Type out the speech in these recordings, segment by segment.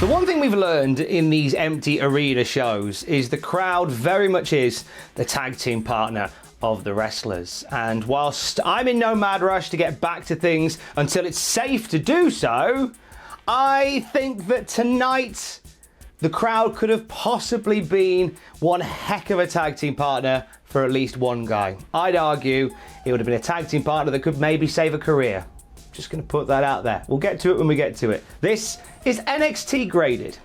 The one thing we've learned in these empty arena shows is the crowd very much is the tag team partner of the wrestlers. And whilst I'm in no mad rush to get back to things until it's safe to do so, I think that tonight the crowd could have possibly been one heck of a tag team partner for at least one guy. I'd argue it would have been a tag team partner that could maybe save a career. Just going to put that out there. We'll get to it when we get to it. This is NXT Graded.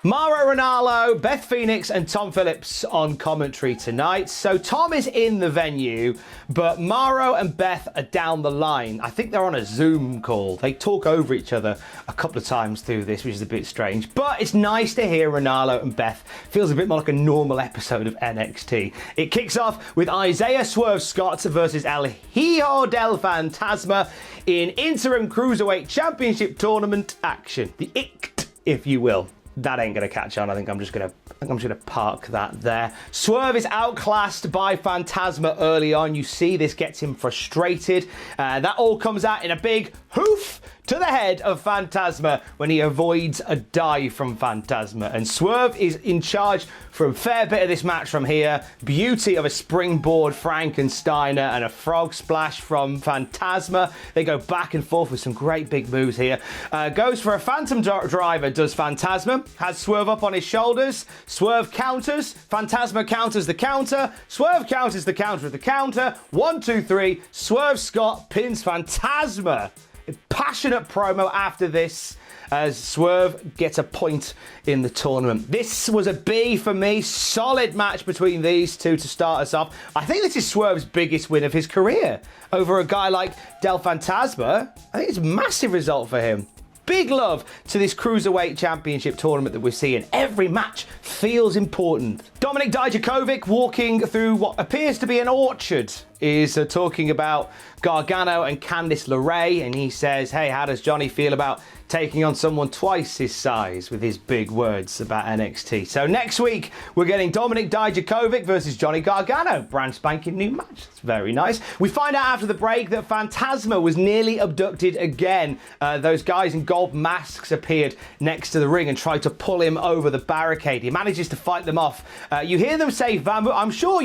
Mauro Ranallo, Beth Phoenix and Tom Phillips on commentary tonight. So Tom is in the venue, but Mauro and Beth are down the line. I think they're on a Zoom call. They talk over each other a couple of times through this, which is a bit strange. But it's nice to hear Ranallo and Beth. Feels a bit more like a normal episode of NXT. It kicks off with Isaiah Swerve Scott versus El Hijo del Fantasma in Interim Cruiserweight Championship Tournament action. The ICT, if you will. That ain't gonna catch on. I think I'm just gonna park that there. Swerve is outclassed by Fantasma early on. You see this gets him frustrated. That all comes out in a big hoof to the head of Fantasma when he avoids a dive from Fantasma. And Swerve is in charge for a fair bit of this match from here. Beauty of a springboard Frankensteiner and a frog splash from Fantasma. They go back and forth with some great big moves here. Goes for a phantom driver, does Fantasma. Has Swerve up on his shoulders. Swerve counters. Fantasma counters the counter. Swerve counters the counter of the counter. 1, 2, 3. Swerve Scott pins Fantasma. A passionate promo after this as Swerve gets a point in the tournament. This was a B for me. Solid match between these two to start us off. I think this is Swerve's biggest win of his career over a guy like Del Fantasma. I think it's a massive result for him. Big love to this Cruiserweight Championship tournament that we're seeing. Every match feels important. Dominik Dijakovic, walking through what appears to be an orchard, is talking about Gargano and Candice LeRae, and he says, hey, how does Johnny feel about taking on someone twice his size, with his big words about NXT. So next week, we're getting Dominik Dijakovic versus Johnny Gargano. Brand spanking new match. That's very nice. We find out after the break that Fantasma was nearly abducted again. Those guys in gold masks appeared next to the ring and tried to pull him over the barricade. He manages to fight them off. You hear them say Vamoose.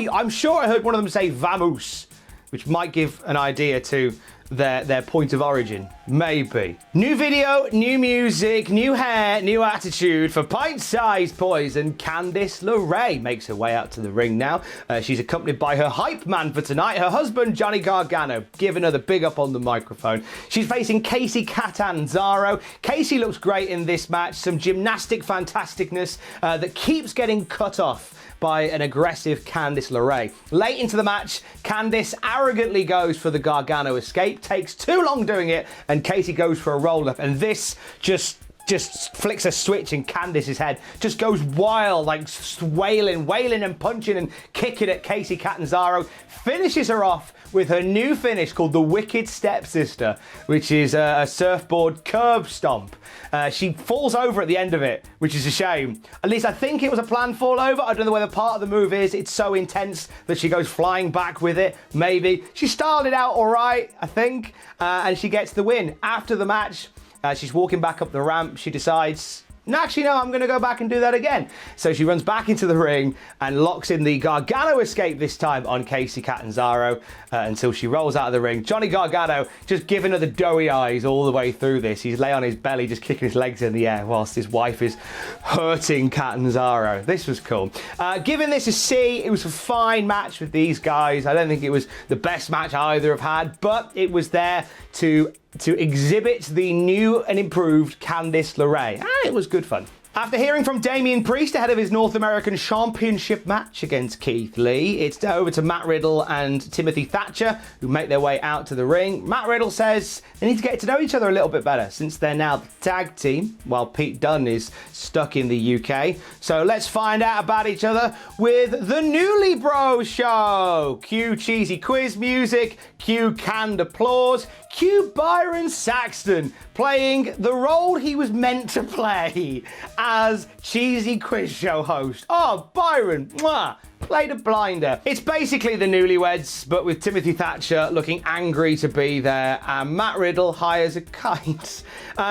I'm sure I heard one of them say Vamoose, which might give an idea to their point of origin. Maybe. New video, new music, new hair, new attitude for pint-sized poison. Candice LeRae makes her way out to the ring now. She's accompanied by her hype man for tonight, her husband Johnny Gargano, giving her the big up on the microphone. She's facing Kacy Catanzaro. Kacy looks great in this match. Some gymnastic fantasticness that keeps getting cut off by an aggressive Candice LeRae. Late into the match, Candice arrogantly goes for the Gargano escape, takes too long doing it, and Kacy goes for a roll-up, and this just flicks a switch in Candice's head, just goes wild, like wailing and punching and kicking at Kacy Catanzaro, finishes her off with her new finish called the Wicked Stepsister, which is a surfboard curb stomp. She falls over at the end of it, which is a shame. At least I think it was a planned fall over. I don't know whether part of the move is it's so intense that she goes flying back with it. Maybe. She styled it out all right, I think, and she gets the win. After the match, she's walking back up the ramp. She decides, actually, no, I'm going to go back and do that again. So she runs back into the ring and locks in the Gargano escape this time on Kacy Catanzaro until she rolls out of the ring. Johnny Gargano just giving her the doughy eyes all the way through this. He's lay on his belly, just kicking his legs in the air whilst his wife is hurting Catanzaro. This was cool. Giving this a C, it was a fine match with these guys. I don't think it was the best match either have had, but it was there to exhibit the new and improved Candice LeRae. And it was good fun. After hearing from Damian Priest ahead of his North American Championship match against Keith Lee, it's over to Matt Riddle and Timothy Thatcher, who make their way out to the ring. Matt Riddle says they need to get to know each other a little bit better since they're now the tag team, while Pete Dunne is stuck in the UK. So let's find out about each other with the Newly Bro Show. Cue cheesy quiz music, cue canned applause, cue Byron Saxton playing the role he was meant to play as cheesy quiz show host. Oh, Byron, mwah. played a blinder. It's basically the Newlyweds, but with Timothy Thatcher looking angry to be there, and Matt Riddle hires a kite.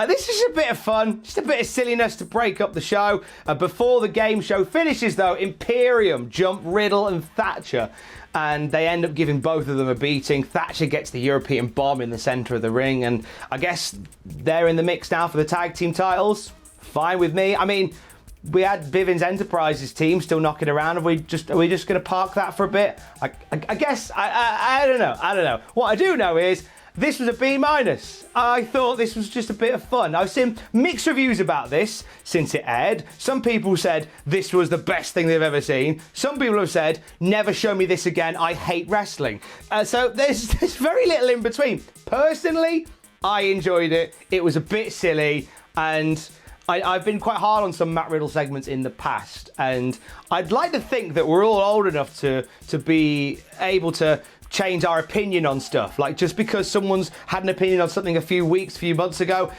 This is a bit of fun, just a bit of silliness to break up the show. Before the game show finishes, though, Imperium jump Riddle and Thatcher, and they end up giving both of them a beating. Thatcher gets the European bomb in the centre of the ring, and I guess they're in the mix now for the tag team titles. Fine with me. I mean, we had Bivens Enterprises team still knocking around. Are we just going to park that for a bit? I guess, I don't know. What I do know is this was a B-. I thought this was just a bit of fun. I've seen mixed reviews about this since it aired. Some people said this was the best thing they've ever seen. Some people have said, never show me this again. I hate wrestling. So there's very little in between. Personally, I enjoyed it. It was a bit silly, and I've been quite hard on some Matt Riddle segments in the past, and I'd like to think that we're all old enough to be able to change our opinion on stuff. Like, just because someone's had an opinion on something a few months ago,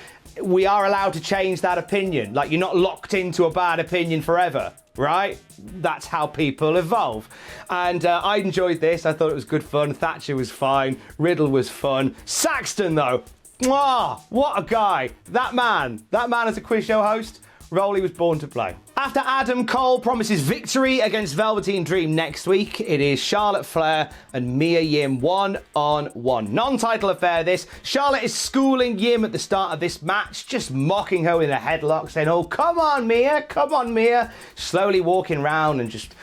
we are allowed to change that opinion. Like, you're not locked into a bad opinion forever, right? That's how people evolve. And I enjoyed this. I thought it was good fun. Thatcher was fine. Riddle was fun. Saxton, though, mwah, what a guy. That man as a quiz show host, role he was born to play. After Adam Cole promises victory against Velveteen Dream next week, it is Charlotte Flair and Mia Yim one-on-one. Non-title affair this. Charlotte is schooling Yim at the start of this match, just mocking her in a headlock, saying, oh, come on, Mia. Slowly walking around and just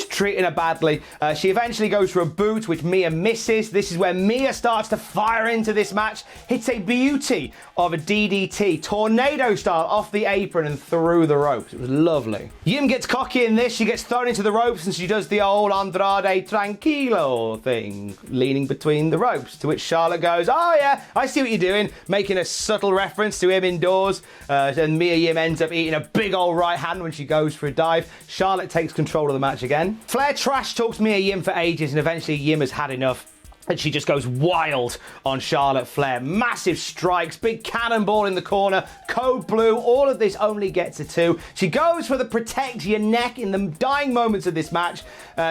treating her badly. She eventually goes for a boot, which Mia misses. This is where Mia starts to fire into this match, hits a beauty of a DDT, tornado style, off the apron and through the ropes. It was lovely. Yim gets cocky in this. She gets thrown into the ropes and she does the old Andrade Tranquilo thing, leaning between the ropes, to which Charlotte goes, oh yeah, I see what you're doing, making a subtle reference to him indoors. And Mia Yim ends up eating a big old right hand when she goes for a dive. Charlotte takes control of the match again. Flair trash talks Mia Yim for ages, and eventually Yim has had enough. And she just goes wild on Charlotte Flair. Massive strikes, big cannonball in the corner, code blue, all of this only gets a 2. She goes for the protect your neck in the dying moments of this match,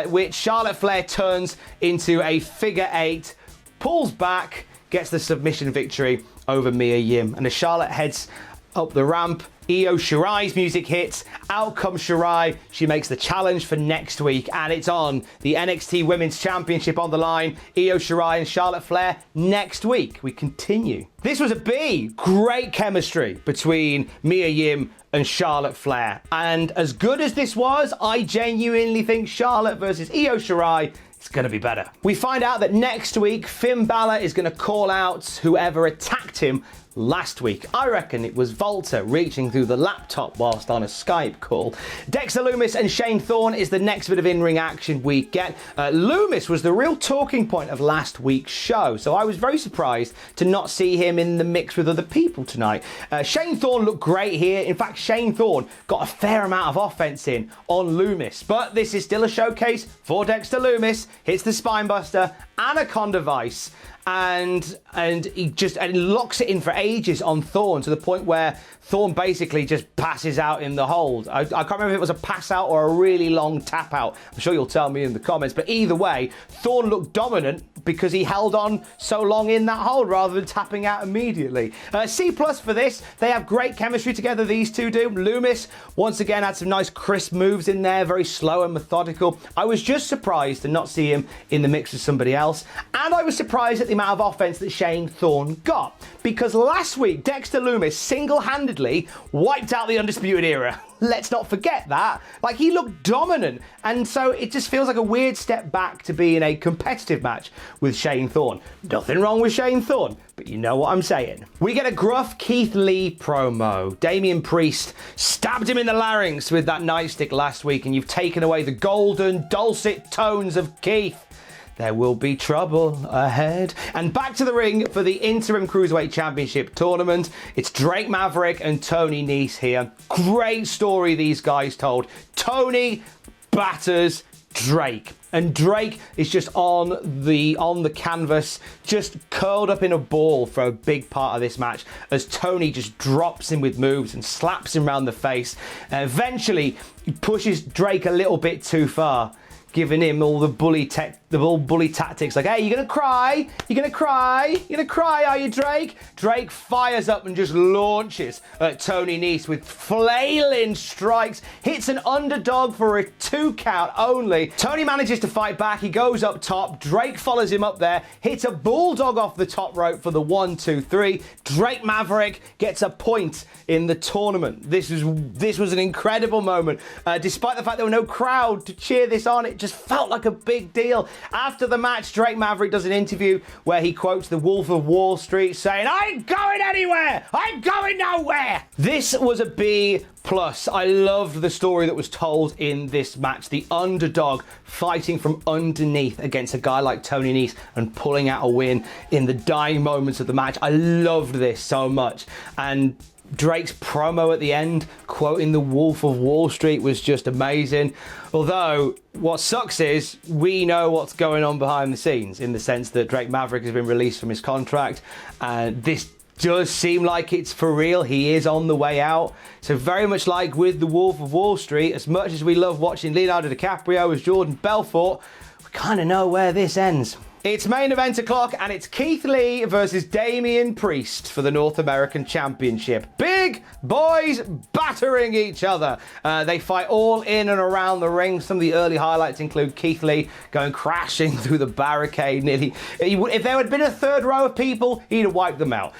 which Charlotte Flair turns into a figure 8, pulls back, gets the submission victory over Mia Yim. And as Charlotte heads up the ramp, Io Shirai's music hits, out comes Shirai, she makes the challenge for next week, and it's on. The NXT Women's Championship on the line, Io Shirai and Charlotte Flair next week. We continue. This was a B. Great chemistry between Mia Yim and Charlotte Flair, and as good as this was, I genuinely think Charlotte versus Io Shirai, it's going to be better. We find out that next week, Finn Balor is going to call out whoever attacked him last week. I reckon it was Volta reaching through the laptop whilst on a Skype call. Dexter Lumis and Shane Thorne is the next bit of in-ring action we get. Lumis was the real talking point of last week's show, so I was very surprised to not see him in the mix with other people tonight. Shane Thorne looked great here. In fact, Shane Thorne got a fair amount of offense in on Lumis, but this is still a showcase for Dexter Lumis. Hits the spinebuster, Anaconda Vice, and he locks it in for ages on Thorne, to the point where Thorne basically just passes out in the hold. I can't remember if it was a pass out or a really long tap out. I'm sure you'll tell me in the comments, but either way, Thorne looked dominant because he held on so long in that hold rather than tapping out immediately. C+ for this. They have great chemistry together, these two do. Lumis, once again, had some nice crisp moves in there, very slow and methodical. I was just surprised to not see him in the mix with somebody else, and I was surprised at the amount of offense that Shane Thorne got, because last week, Dexter Lumis single-handedly wiped out the Undisputed Era. Let's not forget that. Like, he looked dominant, and so it just feels like a weird step back to be in a competitive match with Shane Thorne. Nothing wrong with Shane Thorne, but you know what I'm saying. We get a gruff Keith Lee promo. Damian Priest stabbed him in the larynx with that nightstick last week, and you've taken away the golden, dulcet tones of Keith. There will be trouble ahead. And back to the ring for the Interim Cruiserweight Championship tournament. It's Drake Maverick and Tony Nese here. Great story these guys told. Tony batters Drake, and Drake is just on the canvas, just curled up in a ball for a big part of this match, as Tony just drops him with moves and slaps him around the face. Eventually, he pushes Drake a little bit too far. giving him all the bully tactics, like, hey, you're gonna cry, are you, Drake? Drake fires up and just launches at Tony Nese with flailing strikes, hits an underdog for a 2 count only. Tony manages to fight back, he goes up top, Drake follows him up there, hits a bulldog off the top rope for the 1-2-3. Drake Maverick gets a point in the tournament. This was an incredible moment. Despite the fact there were no crowd to cheer this on, it just felt like a big deal. After the match, Drake Maverick does an interview where he quotes the Wolf of Wall Street saying, "I ain't going anywhere! I'm going nowhere!" This was a B+. I loved the story that was told in this match. The underdog fighting from underneath against a guy like Tony Nese and pulling out a win in the dying moments of the match. I loved this so much. And Drake's promo at the end, quoting the Wolf of Wall Street, was just amazing. Although, what sucks is, we know what's going on behind the scenes, in the sense that Drake Maverick has been released from his contract, and this does seem like it's for real. He is on the way out. So very much like with the Wolf of Wall Street, as much as we love watching Leonardo DiCaprio as Jordan Belfort, we kind of know where this ends. It's main event o'clock, and it's Keith Lee versus Damian Priest for the North American Championship. Big boys battering each other. They fight all in and around the ring. Some of the early highlights include Keith Lee going crashing through the barricade nearly. If there had been a third row of people, he'd have wiped them out.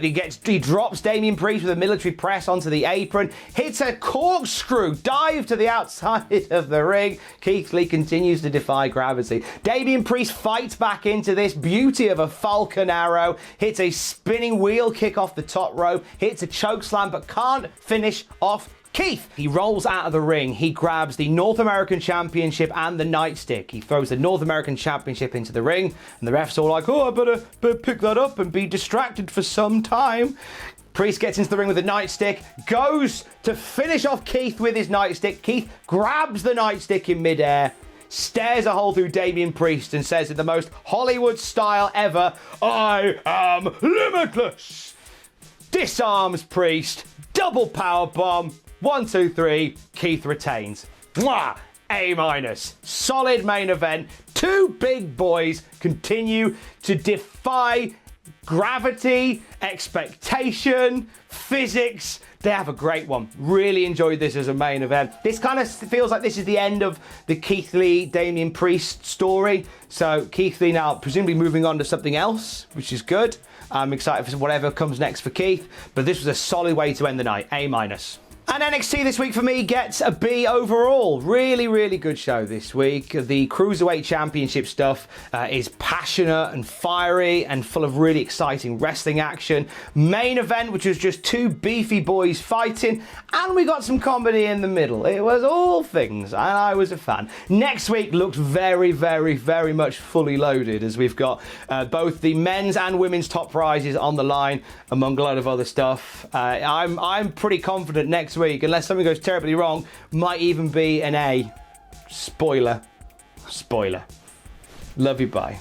He drops Damian Priest with a military press onto the apron, hits a corkscrew dive to the outside of the ring. Keith Lee continues to defy gravity. Damian Priest fights back into this beauty of a falcon arrow, hits a spinning wheel kick off the top rope, hits a choke slam, but can't finish off Keith. He rolls out of the ring. He grabs the North American Championship and the nightstick. He throws the North American Championship into the ring, and the ref's all like, oh, I better pick that up and be distracted for some time. Priest gets into the ring with the nightstick, goes to finish off Keith with his nightstick. Keith grabs the nightstick in midair, stares a hole through Damian Priest, and says in the most Hollywood style ever, "I am limitless." Disarms Priest, double power bomb, 1, 2, 3, Keith retains. Mwah! A-. Solid main event. Two big boys continue to defy gravity, expectation, physics. They have a great one. Really enjoyed this as a main event. This kind of feels like this is the end of the Keith Lee, Damian Priest story. So Keith Lee now presumably moving on to something else, which is good. I'm excited for whatever comes next for Keith, but this was a solid way to end the night. A-. And NXT this week for me gets a B overall. Really, really good show this week. The Cruiserweight Championship stuff is passionate and fiery and full of really exciting wrestling action. Main event, which was just two beefy boys fighting, and we got some comedy in the middle. It was all things, and I was a fan. Next week looks very, very, very much fully loaded, as we've got both the men's and women's top prizes on the line, among a lot of other stuff. I'm pretty confident next week, unless something goes terribly wrong, might even be an A. Spoiler. Love you, bye.